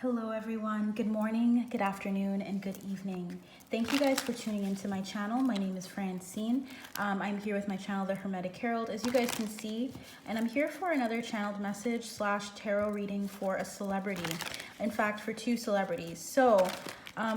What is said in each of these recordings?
Hello everyone, good morning, good afternoon, and good evening. Thank you guys for tuning into my channel. My name is Francine. I'm here with my channel, The Hermetic Herald, as you guys can see, and I'm here for another channeled message / tarot reading for a celebrity. In fact, for two celebrities. So,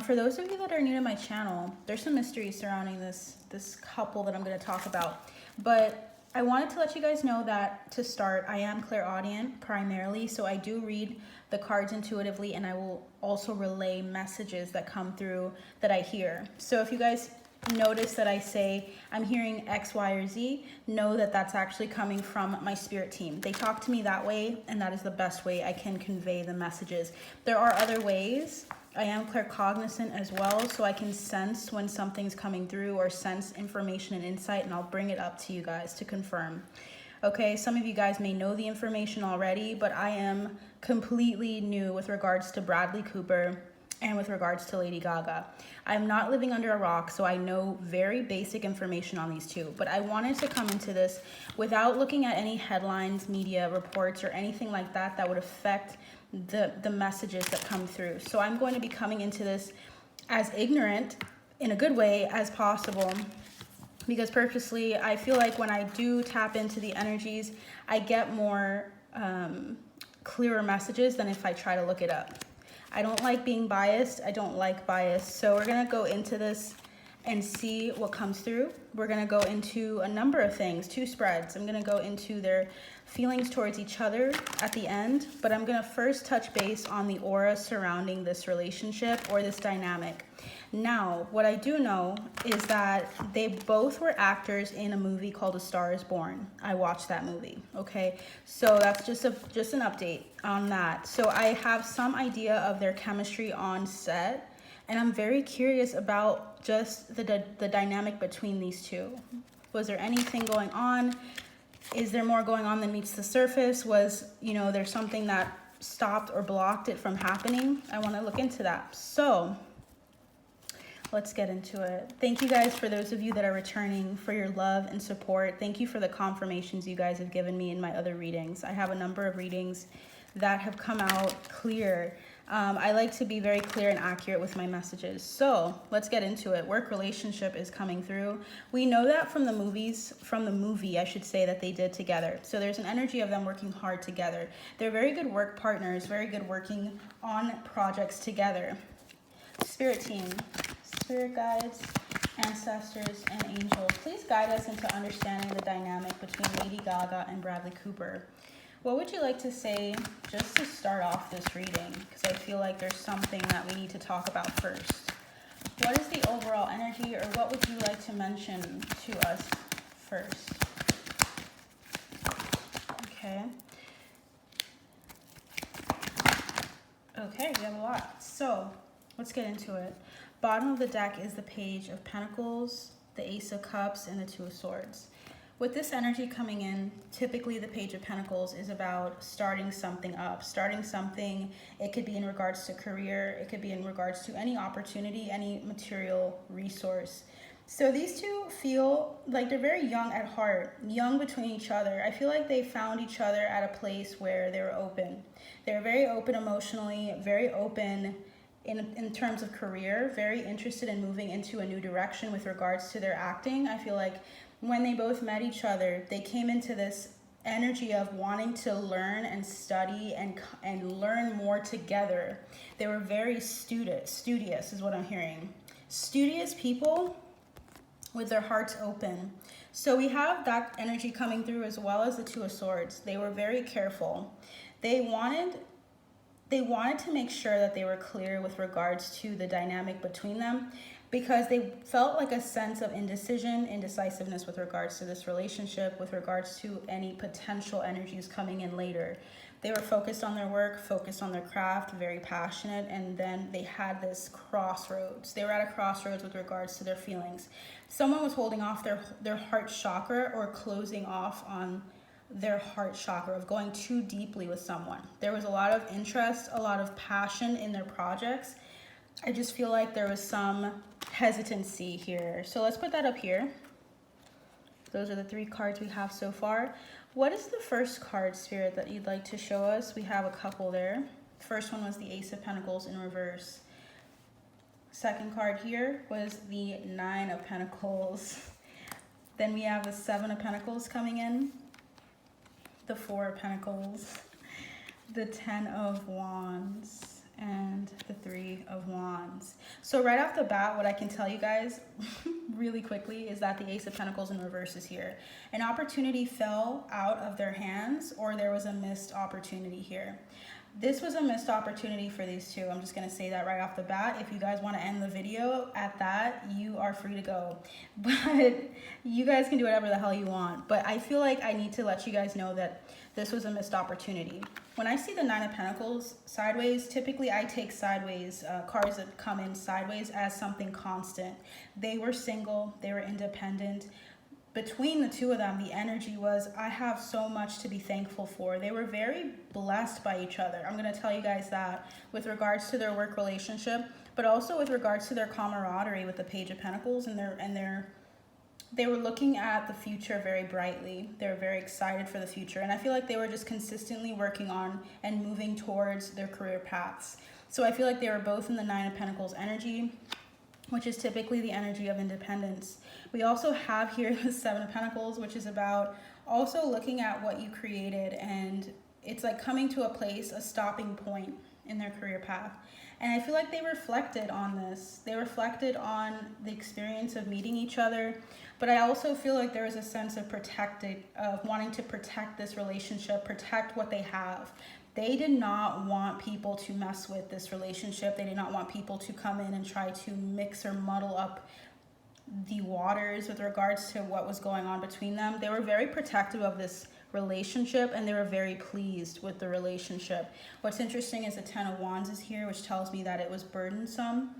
for those of you that are new to my channel, there's some mystery surrounding this couple that I'm going to talk about. But I wanted to let you guys know that to start, I am clairaudient primarily, so I do read the cards intuitively, and I will also relay messages that come through that I hear. So if you guys notice that I say I'm hearing X, Y, or Z, know that that's actually coming from my spirit team. They talk to me that way, and that is the best way I can convey the messages. There are other ways. I am claircognizant as well, so I can sense when something's coming through or sense information and insight, and I'll bring it up to you guys to confirm. Okay, some of you guys may know the information already, but I am completely new with regards to Bradley Cooper and with regards to Lady Gaga. I'm not living under a rock, so I know very basic information on these two. But I wanted to come into this without looking at any headlines, media reports, or anything like that that would affect the messages that come through. So I'm going to be coming into this as ignorant, in a good way, as possible. Because purposely, I feel like when I do tap into the energies, I get more clearer messages than if I try to look it up. I don't like being biased. I don't like bias. So we're going to go into this and see what comes through. We're going to go into a number of things, two spreads. I'm going to go into their feelings towards each other at the end, but I'm going to first touch base on the aura surrounding this relationship or this dynamic. Now, what I do know is that they both were actors in a movie called A Star is Born. I watched that movie, okay? So that's just an update on that. So I have some idea of their chemistry on set, and I'm very curious about just the dynamic between these two. Was there anything going on? Is there more going on than meets the surface? Was, there's something that stopped or blocked it from happening? I want to look into that. So let's get into it. Thank you guys for those of you that are returning, for your love and support. Thank you for the confirmations you guys have given me in my other readings. I have a number of readings that have come out clear. I like to be very clear and accurate with my messages. So let's get into it. Work relationship is coming through. We know that from the movie, I should say, that they did together. So there's an energy of them working hard together. They're very good work partners, very good working on projects together. Spirit team, spirit guides, ancestors, and angels, please guide us into understanding the dynamic between Lady Gaga and Bradley Cooper. What would you like to say just to start off this reading? Because I feel like there's something that we need to talk about first. What is the overall energy, or what would you like to mention to us first? Okay. Okay, we have a lot. So let's get into it. Bottom of the deck is the Page of Pentacles, the Ace of Cups, and the Two of Swords. With this energy coming in, typically the Page of Pentacles is about starting something up, starting something. It could be in regards to career. It could be in regards to any opportunity, any material resource. So these two feel like they're very young at heart, young between each other. I feel like they found each other at a place where they were open. They're very open emotionally, very open in terms of career, very interested in moving into a new direction with regards to their acting. I feel like when they both met each other, they came into this energy of wanting to learn and study and learn more together. They were very studious is what I'm hearing. Studious people with their hearts open. So we have that energy coming through, as well as the Two of Swords. They were very careful. They wanted to make sure that they were clear with regards to the dynamic between them, because they felt like a sense of indecisiveness with regards to this relationship, with regards to any potential energies coming in later. They were focused on their work, focused on their craft, very passionate, and then they had this crossroads. They were at a crossroads with regards to their feelings. Someone was holding off their heart chakra, or closing off on their heart chakra, of going too deeply with someone. There was a lot of interest, a lot of passion in their projects. I just feel like there was some hesitancy here. So let's put that up here. Those are the three cards we have so far. What is the first card, Spirit, that you'd like to show us? We have a couple there. First one was the Ace of Pentacles in reverse. Second card here was the Nine of Pentacles. Then we have the Seven of Pentacles coming in, the Four of Pentacles, the Ten of Wands, and the Three of Wands. So right off the bat, what I can tell you guys really quickly is that the Ace of Pentacles in reverse is here. An opportunity fell out of their hands, or there was a missed opportunity here. This was a missed opportunity for these two. I'm just going to say that right off the bat. If you guys want to end the video at that, you are free to go. But you guys can do whatever the hell you want. But I feel like I need to let you guys know that this was a missed opportunity. When I see the Nine of Pentacles sideways, typically I take sideways, cards that come in sideways as something constant. They were single, they were independent. Between the two of them, the energy was, I have so much to be thankful for. They were very blessed by each other. I'm going to tell you guys that with regards to their work relationship, but also with regards to their camaraderie with the Page of Pentacles, and they were looking at the future very brightly. They were very excited for the future. And I feel like they were just consistently working on and moving towards their career paths. So I feel like they were both in the Nine of Pentacles energy, which is typically the energy of independence. We also have here the Seven of Pentacles, which is about also looking at what you created, and it's like coming to a place, a stopping point in their career path. And I feel like they reflected on this. They reflected on the experience of meeting each other, but I also feel like there is a sense of wanting to protect this relationship, protect what they have. They did not want people to mess with this relationship. They did not want people to come in and try to mix or muddle up the waters with regards to what was going on between them. They were very protective of this relationship, and they were very pleased with the relationship. What's interesting is the Ten of Wands is here, which tells me that it was burdensome.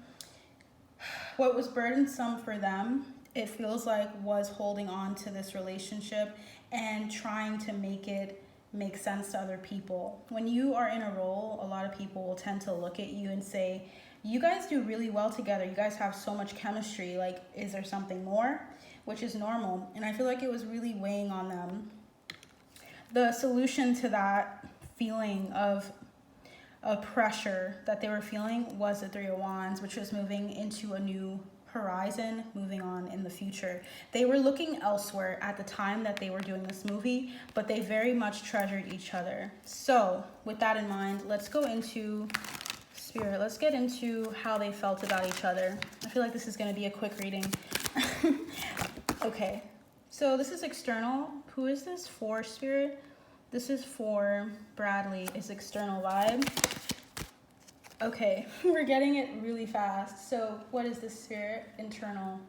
What was burdensome for them, it feels like, was holding on to this relationship and trying to make it make sense to other people. When you are in a role, a lot of people will tend to look at you and say, you guys do really well together. You guys have so much chemistry. Like, is there something more? Which is normal. And I feel like it was really weighing on them. The solution to that feeling of pressure that they were feeling was the Three of Wands, which was moving into a new horizon, moving on in the future. They were looking elsewhere at the time that they were doing this movie, but they very much treasured each other. So with that in mind, let's go into Spirit. Let's get into how they felt about each other. I feel like this is going to be a quick reading. Okay, so this is external. Who is this for, Spirit? This is for Bradley, is external vibe. Okay, we're getting it really fast. So what is this, Spirit? Internal.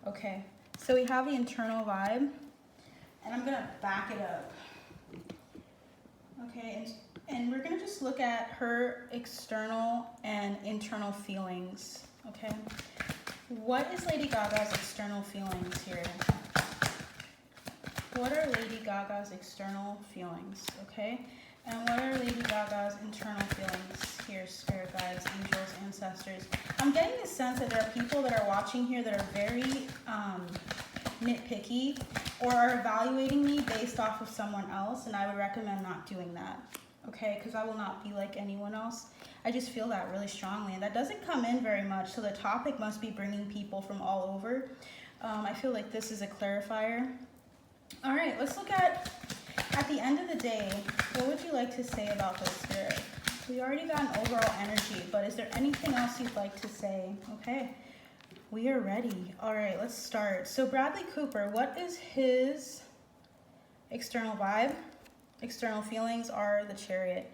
Okay, so we have the internal vibe, and I'm gonna back it up. Okay, and we're gonna just look at her external and internal feelings. Okay, what is Lady Gaga's external feelings here? What are Lady Gaga's external feelings? Okay, and what are Lady Gaga's internal feelings here, Spirit guides, angels, ancestors? I'm getting the sense that there are people that are watching here that are very nitpicky or are evaluating me based off of someone else, and I would recommend not doing that, okay? Because I will not be like anyone else. I just feel that really strongly, and that doesn't come in very much, so the topic must be bringing people from all over. I feel like this is a clarifier. All right, let's look at the end of the day, what would you like to say about this, Spirit? We already got an overall energy, but is there anything else you'd like to say? Okay, we are ready. All right, let's start. So Bradley Cooper, what is his external vibe? External feelings are the Chariot.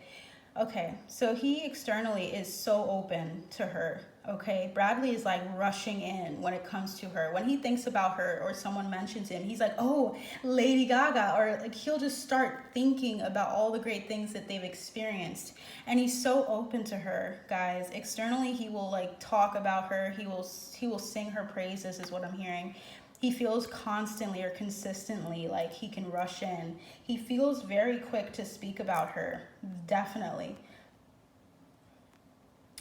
Okay, so he externally is so open to her. Okay, Bradley is like rushing in when it comes to her. When he thinks about her or someone mentions him, he's like, oh, Lady Gaga, or like he'll just start thinking about all the great things that they've experienced. And he's so open to her, guys. Externally, he will like talk about her. He will sing her praises, is what I'm hearing. He feels constantly or consistently like he can rush in. He feels very quick to speak about her, definitely.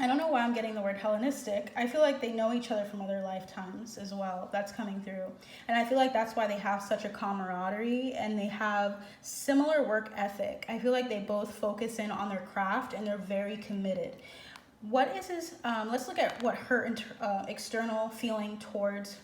I don't know why I'm getting the word Hellenistic. I feel like they know each other from other lifetimes as well. That's coming through. And I feel like that's why they have such a camaraderie and they have similar work ethic. I feel like they both focus in on their craft and they're very committed. What is his, let's look at what her external feeling towards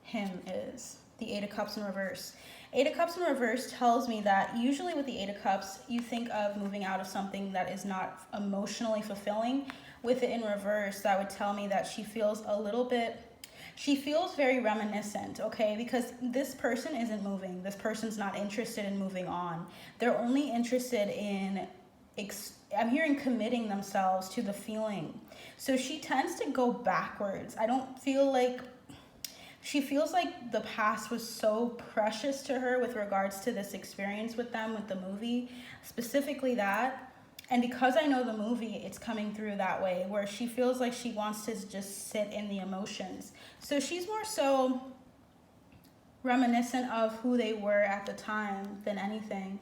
him is. The Eight of Cups in reverse. Eight of Cups in reverse tells me that usually with the Eight of Cups, you think of moving out of something that is not emotionally fulfilling. With it in reverse, that would tell me that she feels a little bit, she feels very reminiscent, okay? Because this person isn't moving. This person's not interested in moving on. They're only interested in, I'm hearing committing themselves to the feeling. So she tends to go backwards. I don't feel like, she feels like the past was so precious to her with regards to this experience with them, with the movie, specifically that. And because I know the movie, it's coming through that way, where she feels like she wants to just sit in the emotions. So she's more so reminiscent of who they were at the time than anything.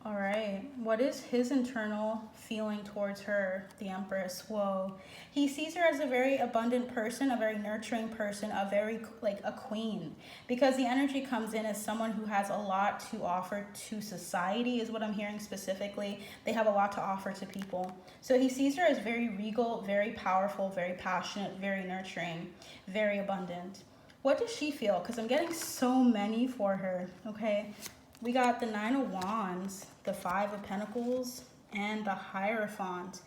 All right, what is his internal feeling towards her, the Empress? Whoa. He sees her as a very abundant person, a very nurturing person, a very, like, a queen. Because the energy comes in as someone who has a lot to offer to society, is what I'm hearing specifically. They have a lot to offer to people. So he sees her as very regal, very powerful, very passionate, very nurturing, very abundant. What does she feel? Because I'm getting so many for her, okay? We got the Nine of Wands, the Five of Pentacles, and the Hierophant.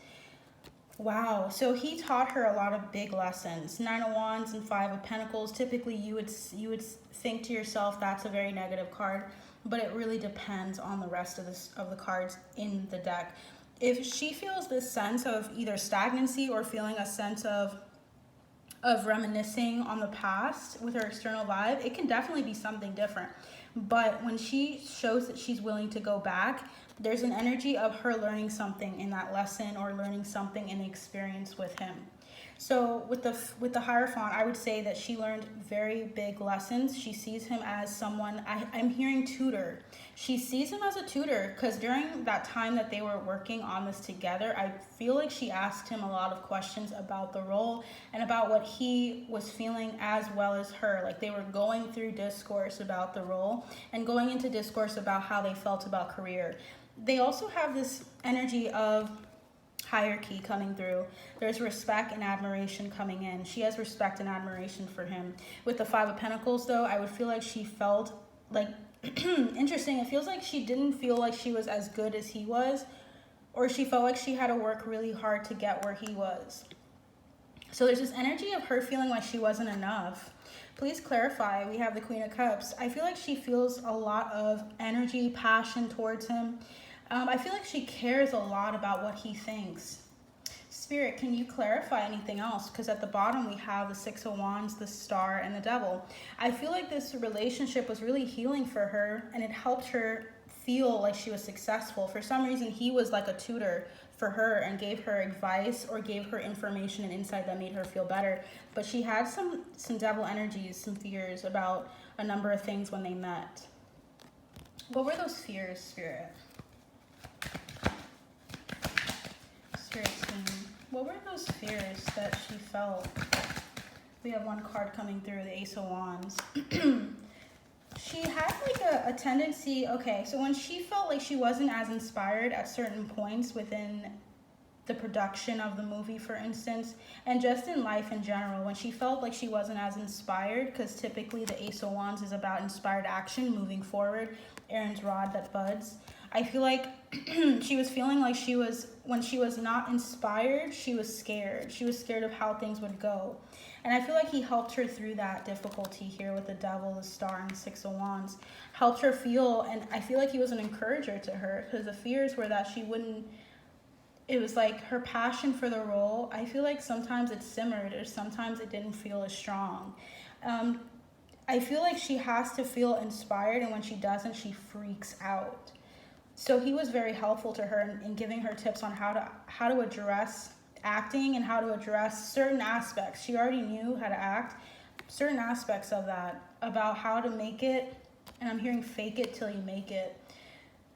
Wow, so he taught her a lot of big lessons. Nine of Wands and Five of Pentacles, typically you would think to yourself that's a very negative card, but it really depends on the rest of the cards in the deck. If she feels this sense of either stagnancy or feeling a sense of reminiscing on the past with her external vibe, it can definitely be something different. But when she shows that she's willing to go back, there's an energy of her learning something in that lesson or learning something in the experience with him. So with the Hierophant, I would say that she learned very big lessons. She sees him as someone, I'm hearing tutor. She sees him as a tutor because during that time that they were working on this together, I feel like she asked him a lot of questions about the role and about what he was feeling as well as her. Like they were going through discourse about the role and going into discourse about how they felt about career. They also have this energy of hierarchy coming through. There's respect and admiration coming in. She has respect and admiration for him. With the Five of Pentacles, though, I would feel like she felt like, interesting, it feels like she didn't feel like she was as good as he was, or she felt like she had to work really hard to get where he was. So there's this energy of her feeling like she wasn't enough. Please clarify. We have the Queen of Cups. I feel like she feels a lot of energy, passion towards him. I feel like she cares a lot about what he thinks. Spirit, can you clarify anything else? Because at the bottom we have the Six of Wands, the Star, and the Devil. I feel like this relationship was really healing for her, and it helped her feel like she was successful. For some reason, he was like a tutor for her and gave her advice or gave her information and insight that made her feel better. But she had some devil energies, some fears about a number of things when they met. What were those fears, Spirit? Spirit team, what were those fears that she felt? We have one card coming through, the Ace of Wands. She had like a tendency, okay, so when she felt like she wasn't as inspired at certain points within the production of the movie, for instance, and just in life in general, when she felt like she wasn't as inspired, because typically the Ace of Wands is about inspired action, moving forward, Aaron's rod that buds. I feel like she was feeling like when she was not inspired, she was scared. She was scared of how things would go. And I feel like he helped her through that difficulty here with the Devil, the Star, and the Six of Wands. Helped her feel, and I feel like he was an encourager to her, because the fears were that she wouldn't, it was like her passion for the role, I feel like sometimes it simmered, or sometimes it didn't feel as strong. I feel like she has to feel inspired, and when she doesn't, she freaks out. So he was very helpful to her in giving her tips on how to address acting and how to address certain aspects. She already knew how to act, certain aspects of that, about how to make it, and I'm hearing fake it till you make it.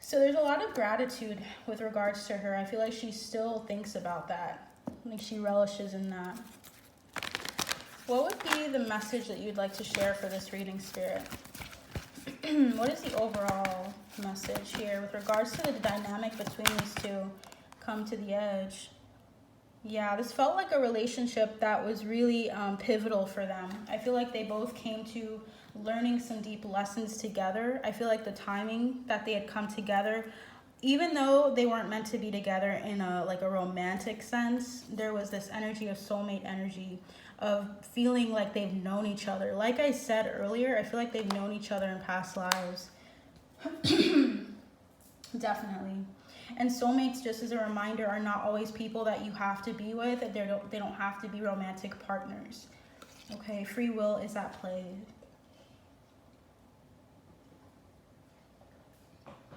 So there's a lot of gratitude with regards to her. I feel like she still thinks about that. Like she relishes in that. What would be the message that you'd like to share for this reading, Spirit? What is the overall message here with regards to the dynamic between these two? Come to the edge. Yeah, this felt like a relationship that was really pivotal for them. I feel like they both came to learning some deep lessons together. I feel like the timing that they had come together, even though they weren't meant to be together in a romantic sense, there was this energy of soulmate energy, of feeling like they've known each other. Like I said earlier, I feel like they've known each other in past lives. Definitely. And soulmates, just as a reminder, are not always people that you have to be with. They don't have to be romantic partners. Okay, free will is at play.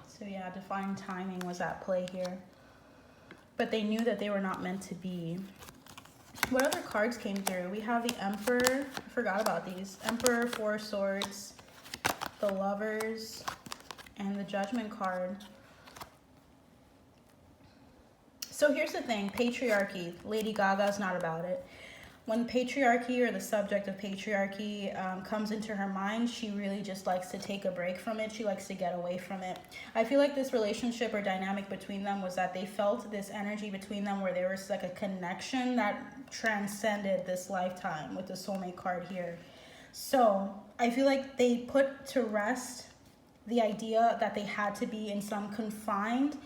So yeah, divine timing was at play here. But they knew that they were not meant to be. What other cards came through? We have the Emperor. I forgot about these. Emperor, Four of Swords, the Lovers, and the Judgment card. So here's the thing. Patriarchy. Lady Gaga's not about it. When patriarchy or the subject of patriarchy comes into her mind, she really just likes to take a break from it. She likes to get away from it. I feel like this relationship or dynamic between them was that they felt this energy between them where there was like a connection that transcended this lifetime with the soulmate card here. So I feel like they put to rest the idea that they had to be in some confined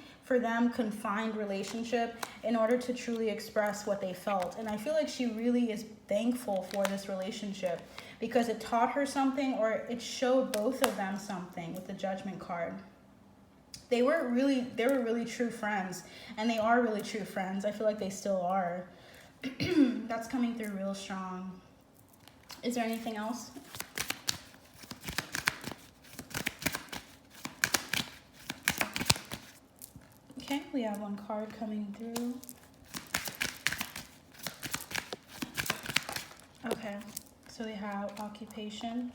relationship in order to truly express what they felt. And I feel like she really is thankful for this relationship because it taught her something, or it showed both of them something with the Judgment card. They were really true friends, and they are really true friends. I feel like they still are. That's coming through real strong. Is there anything else? Okay, we have one card coming through. Okay, so we have occupation.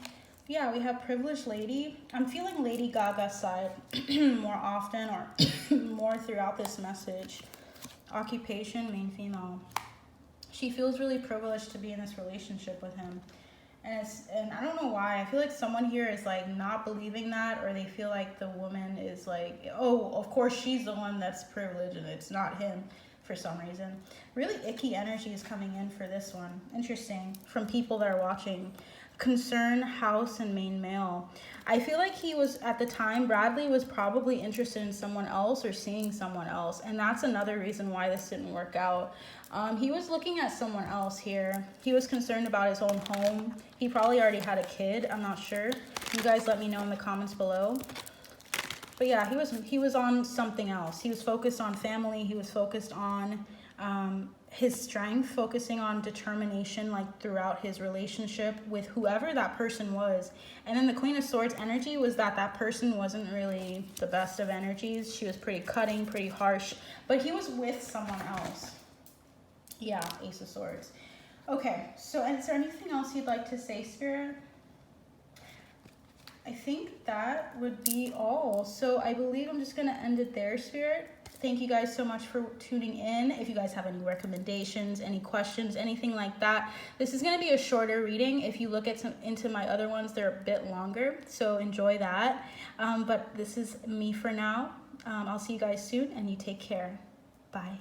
Yeah, we have privileged lady. I'm feeling Lady Gaga's side more often, or more throughout this message. Occupation, main female. She feels really privileged to be in this relationship with him. And I don't know why. I feel like someone here is like not believing that, or they feel like the woman is like, oh, of course she's the one that's privileged and it's not him for some reason. Really icky energy is coming in for this one. Interesting. From people that are watching. Concern, house, and main male. I feel like he was, at the time, Bradley was probably interested in someone else or seeing someone else. And that's another reason why this didn't work out. He was looking at someone else here. He was concerned about his own home. He probably already had a kid. I'm not sure. You guys let me know in the comments below. But yeah, he was on something else. He was focused on family. He was focused on his strength, focusing on determination like throughout his relationship with whoever that person was. And then the Queen of Swords energy was that person wasn't really the best of energies. She was pretty cutting, pretty harsh, but he was with someone else. Yeah, Ace of Swords. Okay, so is there anything else you'd like to say, Spirit? I think that would be all. So I believe I'm just going to end it there, Spirit. Thank you guys so much for tuning in. If you guys have any recommendations, any questions, anything like that, this is going to be a shorter reading. If you look at into my other ones, they're a bit longer, so enjoy that. But this is me for now. I'll see you guys soon, and you take care. Bye.